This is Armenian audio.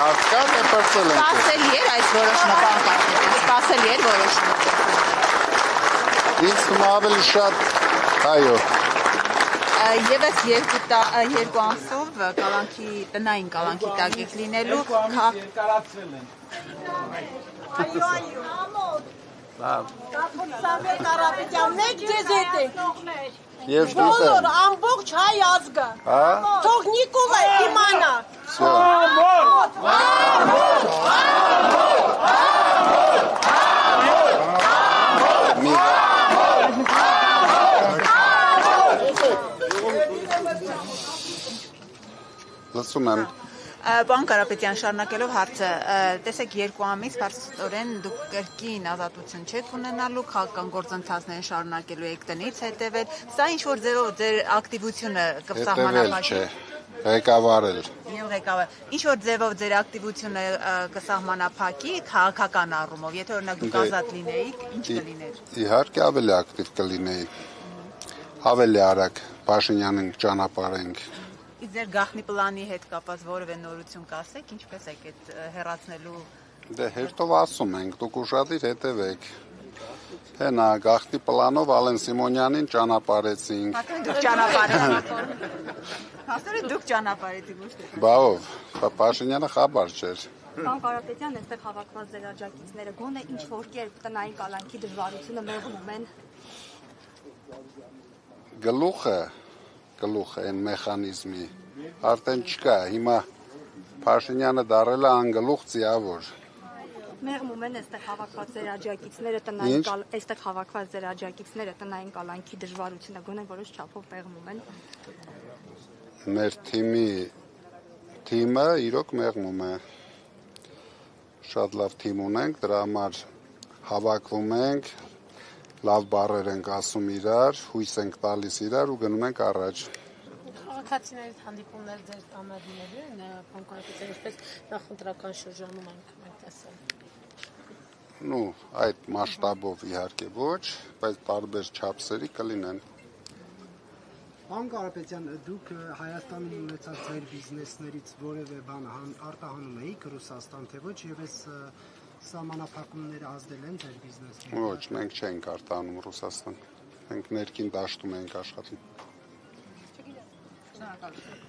Հասկան է պրծել ենք։ Սպասելի էր այս որոշումը պանկարտետին, սպասելի էր որոշումը։ Ինձ թվում ավելի շատ, այո։ Եվս երկու ամսով տնային կալանքի տակ եք լինելու Սամվել Կարապետյան, մեկ ձեզ հետ եք։ Ես դուք Բոլոր ամբողջ հայ ազգը։ Թող Նիկոլը իմանա։ Լսում եմ։ Պարոն Կարապետյան, շարունակելով հարցը, տեսեք երկու ամիս բարձրորեն դուք կրկին ազատություն չեք ունենալու, քաղաքական գործընթացները շարունակելու եք տնից հետևել, սա ինչ-որ ձևով ձեր ակտիվությունը կսահմանափակի։ Ղեկավարել։ Եվ ղեկավար, ինչ-որ ձևով ձեր ակտիվությունը կսահմանափակի քաղաքական առումով, եթե օրինակ դուք ազատ լինեիք, ինչ կլիներ։ Իհարկե ավելի ակտիվ կլինեի, ավելի արագ Փաշինյանին ճանապարհենք։ Ձեր գաղտնի պլանի հետ կապված որևէ նորություն կասեք, ինչպես եք այդ հեռացնելու։ Դե հերթով ասում ենք, դուք ուշադիր հետևեք։ Հենա գաղտնի պլանով Ալեն Սիմոնյանին ճանապարհեցինք։ Դուք ճանապարհեցիք ոչ թե։ Բա ով, Փաշինյանը խաբար չէր։ Պարոն Կարապետյան, այստեղ հավաքված ձեր աջակիցները գոնե ինչ-որ կերպ տնային կալանքի դժվարությունը մեղմում են։ Գլուխը այն մեխանիզմի արդեն չկա, հիմա Փաշինյանը դարել է անգլուխ ձիավոր։ Մեղմում են այստեղ հավաքված ձեր տնային կալանքի դժվարությունը գոնե որոշ չափով մեղմում են։ Մեր թիմը իրոք մեղմում է։ Շատ լավ թիմ ունենք, դրա համար հավաքվում ենք, լավ բառեր ենք ասում իրար, հույս ենք տալիս իրար ու գնում ենք առաջ։ Քաղաքացիների հանդիպումներ ձեր ամրագրելու են, պարոն Կարապետյան, ինչպես նախընտրական շրջանում ենք տեսել։ Այդ մասշտաբով իհարկե ոչ, բայց տարբեր չափսերի կլինեն։ Պարոն Կարապետյան, դուք Հայաստանում ունեցած ձեր բիզնեսներից որևէ բան արտահանում էիք Ռուսաստան, թե ոչ, եւ այս սահմանափակումները ազդել են ձեր բիզնեսին։ Ոչ, մենք չենք արտահանում Ռուսաստան։ Մենք ներքին դաշտում ենք աշխատում։ Շնորհակալություն։